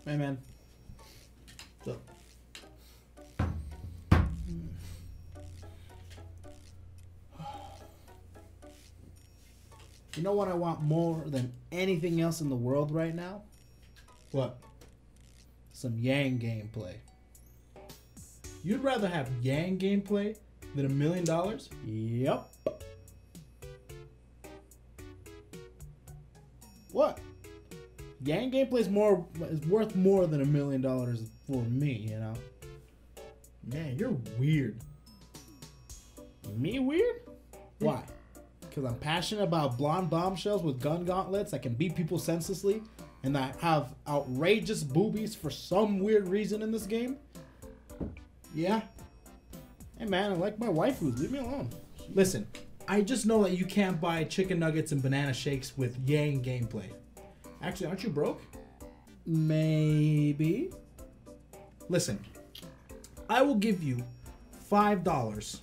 Hey, man. So. You know what I want more than anything else in the world right now? What? Some Yang gameplay. You'd rather have Yang gameplay than $1 million? Yep. What? Yang gameplay is worth more than $1 million for me, you know? Man, you're weird. Me weird? Why? Because I'm passionate about blonde bombshells with gun gauntlets that can beat people senselessly and that have outrageous boobies for some weird reason in this game? Yeah? Hey man, I like my waifus. Leave me alone. Listen, I just know that you can't buy chicken nuggets and banana shakes with Yang gameplay. Actually, aren't you broke? Maybe. Listen, I will give you $5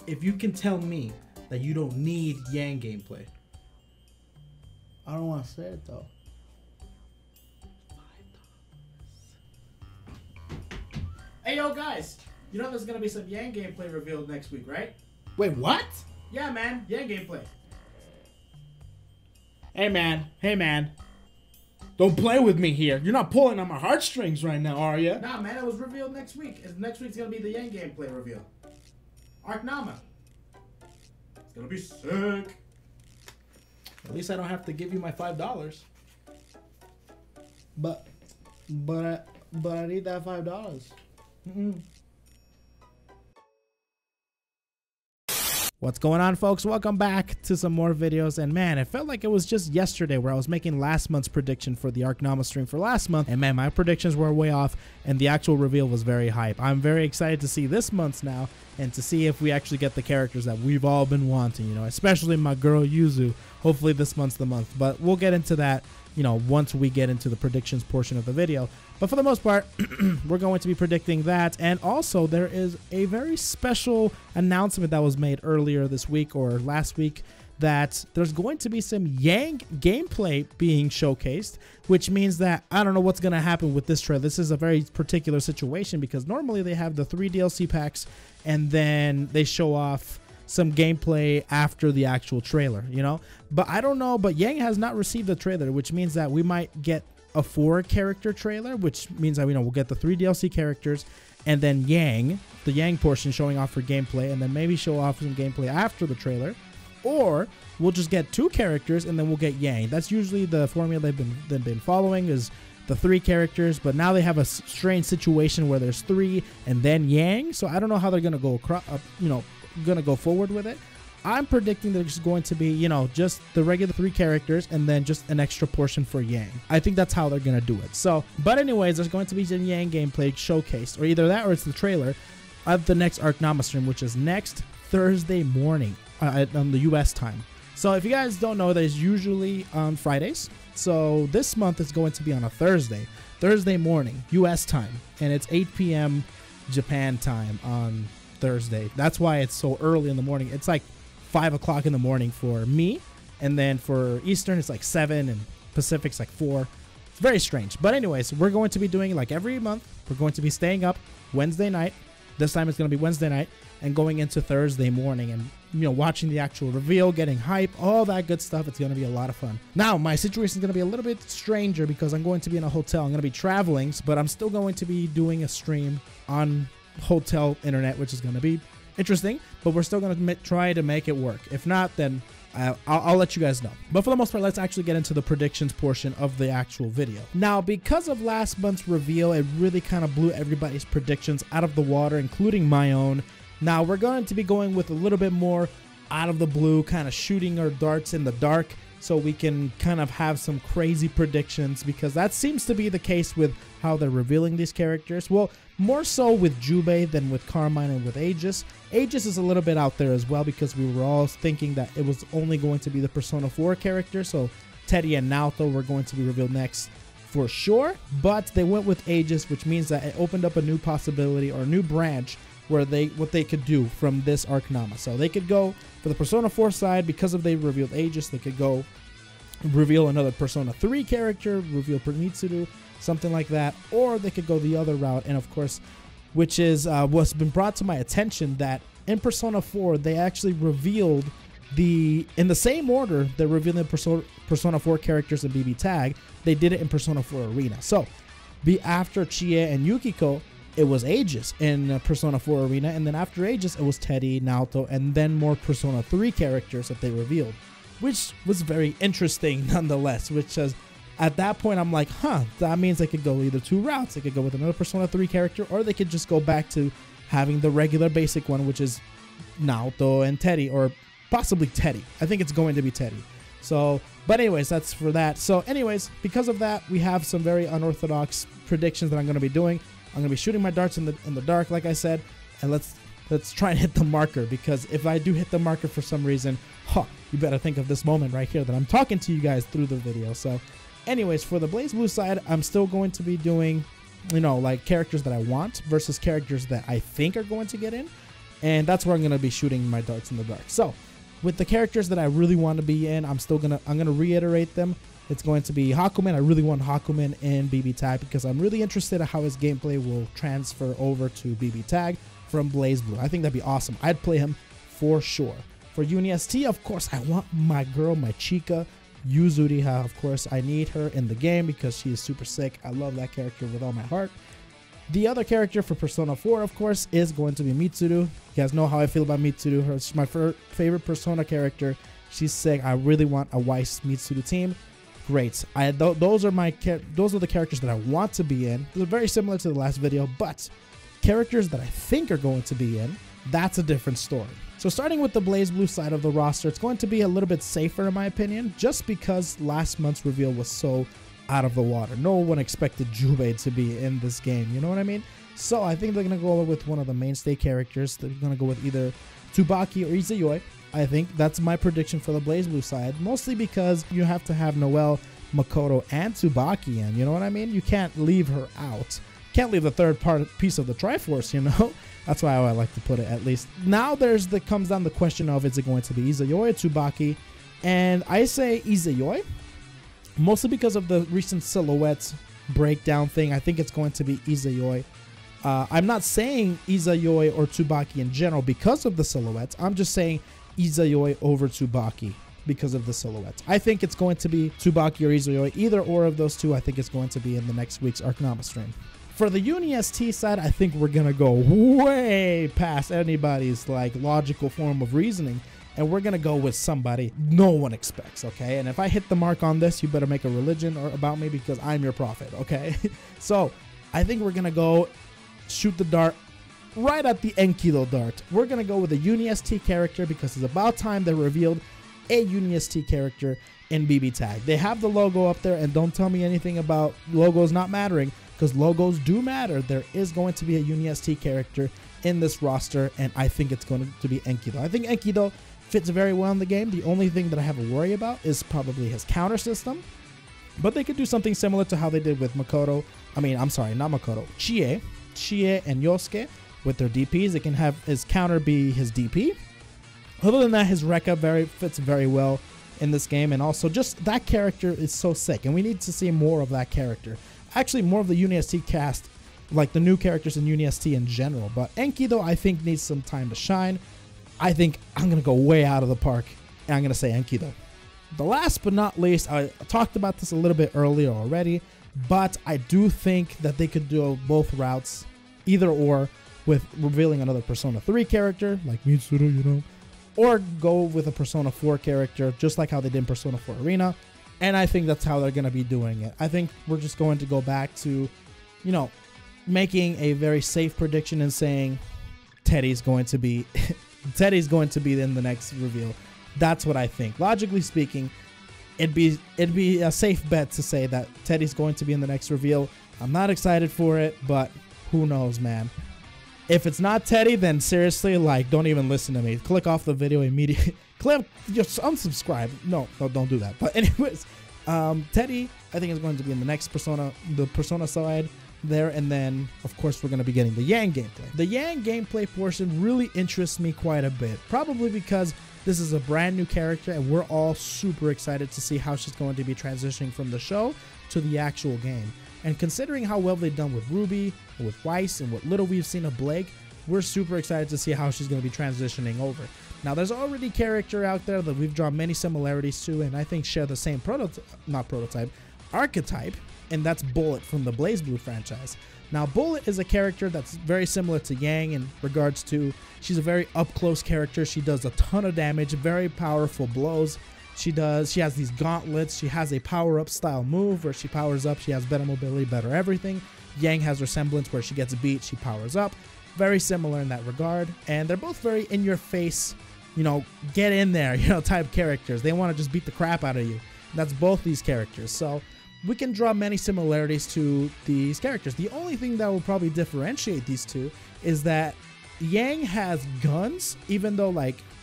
if you can tell me that you don't need Yang gameplay. I don't want to say it though. Hey, yo, guys. You know there's going to be some Yang gameplay revealed next week, right? Wait, what? Yeah, man. Yang gameplay. Hey man. Don't play with me here. You're not pulling on my heartstrings right now, are you? Nah, man. It was revealed next week. Next week's going to be the Yang gameplay reveal. ARCNAMA. It's going to be sick. At least I don't have to give you my $5. But I need that $5. What's going on, folks? Welcome back to some more videos. And man, it felt like it was just yesterday where I was making last month's prediction for the ARCNAMA stream for last month, and man, my predictions were way off and the actual reveal was very hype. I'm very excited to see this month's now and to see if we actually get the characters that we've all been wanting, you know, especially my girl Yuzu. Hopefully this month's the month, but we'll get into that, you know, once we get into the predictions portion of the video. But for the most part, we're going to be predicting that. And also there is a very special announcement that was made earlier this week or last week that there's going to be some Yang gameplay being showcased, which means that I don't know what's going to happen with this trailer. This is a very particular situation because normally they have the 3 DLC packs and then they show off some gameplay after the actual trailer, you know? But I don't know, but Yang has not received the trailer, which means that we might get a 4-character trailer, which means that, you know, we'll get the 3 DLC characters and then Yang, the Yang portion showing off for gameplay, and then maybe show off some gameplay after the trailer. Or we'll just get 2 characters and then we'll get Yang. That's usually the formula they've been following, is the 3 characters, but now they have a strange situation where there's 3 and then Yang. So I don't know how they're gonna go gonna go forward with it. I'm predicting that it's going to be, you know, just the regular 3 characters and then just an extra portion for Yang. I think that's how they're gonna do it. So, but anyways, there's going to be some Yang gameplay showcased, or either that or it's the trailer of the next ARCNAMA stream, which is next Thursday morning on the US time. So if you guys don't know, that is usually on Fridays. So this month is going to be on a Thursday morning, US time, and it's 8 p.m. Japan time on Thursday. That's why it's so early in the morning. It's like 5 o'clock in the morning for me, and then for Eastern it's like 7 and Pacific's like 4. It's very strange. But anyways, we're going to be doing, like every month, we're going to be staying up Wednesday night. This time it's going to be Wednesday night and going into Thursday morning and, you know, watching the actual reveal, getting hype, all that good stuff. It's going to be a lot of fun. Now, my situation is going to be a little bit stranger because I'm going to be in a hotel. I'm going to be traveling, but I'm still going to be doing a stream on hotel internet, which is going to be interesting, but we're still going to try to make it work. If not, then I'll let you guys know. But for the most part, let's actually get into the predictions portion of the actual video. Now, because of last month's reveal, it really kind of blew everybody's predictions out of the water, including my own. Now, we're going to be going with a little bit more out of the blue, kind of shooting our darts in the dark, so we can kind of have some crazy predictions, because that seems to be the case with how they're revealing these characters. Well, more so with Jubei than with Carmine and with Aegis. Aegis is a little bit out there as well, because we were all thinking that it was only going to be the Persona 4 character, so Teddy and Naoto were going to be revealed next for sure, but they went with Aegis, which means that it opened up a new possibility or a new branch where what they could do from this ARCNAMA. So they could go for the Persona 4 side, because of they revealed Aegis, they could go reveal another Persona 3 character, reveal Mitsuru, something like that, or they could go the other route, and of course, which is what's been brought to my attention, that in Persona 4 they actually revealed in the same order they're revealing Persona 4 characters in bbtag. They did it in Persona 4 Arena. So after Chie and Yukiko, it was Aegis in Persona 4 Arena, and then after Aegis it was Teddy, Naoto, and then more Persona 3 characters that they revealed, which was very interesting nonetheless, which is, at that point I'm like, that means they could go either two routes. They could go with another Persona 3 character, or they could just go back to having the regular basic one, which is Naoto and Teddy, or possibly Teddy. I think it's going to be Teddy. So, but anyways, that's for that. So anyways, because of that, we have some very unorthodox predictions that I'm going to be doing. I'm going to be shooting my darts in the dark, like I said, and let's try and hit the marker, because if I do hit the marker for some reason, you better think of this moment right here that I'm talking to you guys through the video. So anyways, for the Blazblue side, I'm still going to be doing, like characters that I want versus characters that I think are going to get in, and that's where I'm going to be shooting my darts in the dark. So with the characters that I really want to be in, I'm going to reiterate them. It's going to be Hakumen. I really want Hakumen in bbtag because I'm really interested in how his gameplay will transfer over to bbtag from Blazblue. I think that'd be awesome. I'd play him for sure. For UniST, of course, I want my girl, my chica, Yuzuriha. Of course, I need her in the game because she is super sick. I love that character with all my heart. The other character for Persona 4, of course, is going to be Mitsuru. You guys know how I feel about Mitsuru. She's my favorite Persona character. She's sick. I really want a Weiss Mitsuru team. Great. Those are the characters that I want to be in. They're very similar to the last video, but characters that I think are going to be in, that's a different story. So starting with the Blazblue side of the roster, it's going to be a little bit safer in my opinion, just because last month's reveal was so out of the water. No one expected Jubei to be in this game, you know what I mean? So I think they're going to go with one of the mainstay characters. They're going to go with either Tsubaki or Izayoi. I think that's my prediction for the Blazblue side, mostly because you have to have Noelle, Makoto, and Tsubaki in, you know what I mean? You can't leave her out. Can't leave the third piece of the Triforce, you know? That's why I like to put it, at least. Now comes down the question of, is it going to be Izayoi or Tsubaki? And I say Izayoi, mostly because of the recent silhouette breakdown thing. I think it's going to be Izayoi. I'm not saying Izayoi or Tsubaki in general because of the silhouettes. I'm just saying Izayoi over Tsubaki because of the silhouettes. I think it's going to be Tsubaki or Izayoi. Either or of those two, I think it's going to be in the next week's ARCNAMA stream. For the UniST side, I think we're going to go way past anybody's logical form of reasoning, and we're going to go with somebody no one expects, okay? And if I hit the mark on this, you better make a religion about me because I'm your prophet, okay? So I think we're going to go shoot the dart right at the Enkido dart. We're going to go with a UniST character because it's about time they revealed a UniST character in bbtag. They have the logo up there, and don't tell me anything about logos not mattering, because logos do matter. There is going to be a UniST character in this roster, and I think it's going to be Enkido. I think Enkido fits very well in the game. The only thing that I have a worry about is probably his counter system, but they could do something similar to how they did with Makoto. I'm sorry, not Makoto. Chie and Yosuke with their DPs. They can have his counter be his DP. Other than that, his Rekka fits very well in this game, and also just that character is so sick, and we need to see more of that character. Actually, more of the UniST cast, like the new characters in UniST in general. But Enkido, I think, needs some time to shine. I think I'm going to go way out of the park, and I'm going to say Enkido. The last but not least, I talked about this a little bit earlier already, but I do think that they could do both routes, either or, with revealing another Persona 3 character, like Mitsuru, or go with a Persona 4 character, just like how they did in Persona 4 Arena. And I think that's how they're going to be doing it. I think we're just going to go back to, making a very safe prediction and saying Teddy's going to be in the next reveal. That's what I think. Logically speaking, it'd be a safe bet to say that Teddy's going to be in the next reveal. I'm not excited for it, but who knows, man. If it's not Teddy, then seriously, don't even listen to me. Click off the video immediately. Just unsubscribe. No, don't do that. But anyways, Teddy, I think is going to be in the next Persona, the Persona side there, and then of course we're going to be getting the Yang gameplay. The Yang gameplay portion really interests me quite a bit, probably because This is a brand new character, and we're all super excited to see how she's going to be transitioning from the show to the actual game. And considering how well they've done with Ruby, and with Weiss, and what little we've seen of Blake, we're super excited to see how she's going to be transitioning over. Now, there's already a character out there that we've drawn many similarities to, and I think share the same archetype, and that's Bullet from the Blazblue franchise. Now, Bullet is a character that's very similar to Yang in regards to she's a very up-close character. She does a ton of damage, very powerful blows. She has these gauntlets. She has a power-up style move where she powers up. She has better mobility, better everything. Yang has resemblance where she gets beat, she powers up. Very similar in that regard. And they're both very in-your-face, you know, get in there, you know, type characters. They want to just beat the crap out of you. That's both these characters. So we can draw many similarities to these characters. The only thing that will probably differentiate these two is that Yang has guns, even though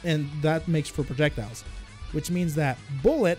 and that makes for projectiles, which means that Bullet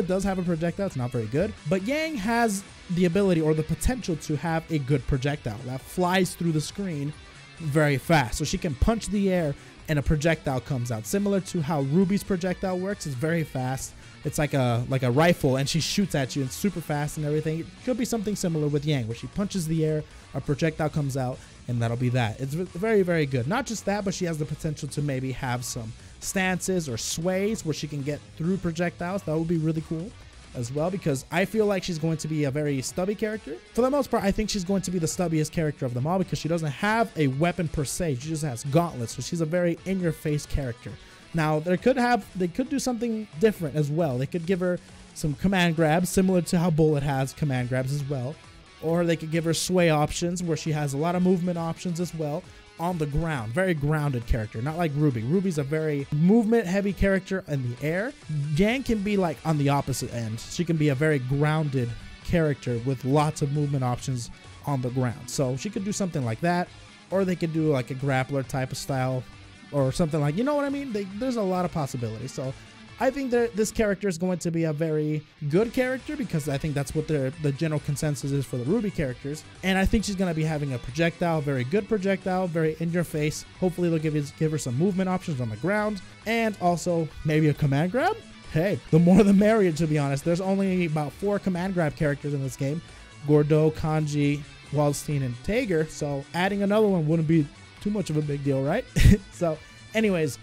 does have a projectile. It's not very good, but Yang has the ability or the potential to have a good projectile that flies through the screen very fast. So she can punch the air and a projectile comes out, similar to how Ruby's projectile works. It's very fast. It's like a rifle, and she shoots at you. It's super fast and everything. It could be something similar with Yang, where she punches the air, a projectile comes out, and that'll be that. It's very, very good. Not just that, but she has the potential to maybe have some stances or sways where she can get through projectiles. That would be really cool as well, because I feel like she's going to be a very stubby character. For the most part, I think she's going to be the stubbiest character of them all, because she doesn't have a weapon per se. She just has gauntlets, so she's a very in-your-face character. Now, they could do something different as well. They could give her some command grabs, similar to how Bullet has command grabs as well. Or they could give her sway options, where she has a lot of movement options as well on the ground. Very grounded character, not like Ruby. Ruby's a very movement-heavy character in the air. Yang can be like on the opposite end. She can be a very grounded character with lots of movement options on the ground. So she could do something like that, or they could do like a grappler type of style, or something like, you know what I mean? There's a lot of possibilities. So I think that this character is going to be a very good character, because I think that's what the general consensus is for the Ruby characters. And I think she's going to be having a projectile, very good projectile, very in your face. Hopefully they'll give her some movement options on the ground, and also maybe a command grab. Hey, the more the merrier, to be honest. There's only about 4 command grab characters in this game: Gordeau, Kanji, Waldstein, and Tager. So adding another one wouldn't be too much of a big deal, right? So anyways,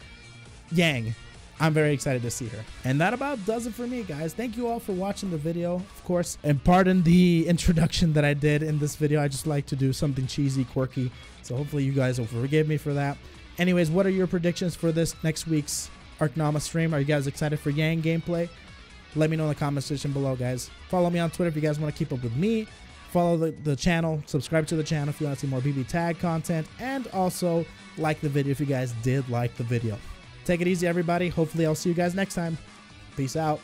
Yang, I'm very excited to see her. And that about does it for me, guys. Thank you all for watching the video, of course, and pardon the introduction that I did in this video. I just like to do something cheesy, quirky, so hopefully you guys will forgive me for that. Anyways, what are your predictions for this next week's ARCNAMA stream? Are you guys excited for Yang gameplay? Let me know in the comment section below, guys. Follow me on Twitter if you guys want to keep up with me. Follow the channel, subscribe to the channel if you want to see more bbtag content, and also like the video if you guys did like the video. Take it easy, everybody. Hopefully I'll see you guys next time. Peace out.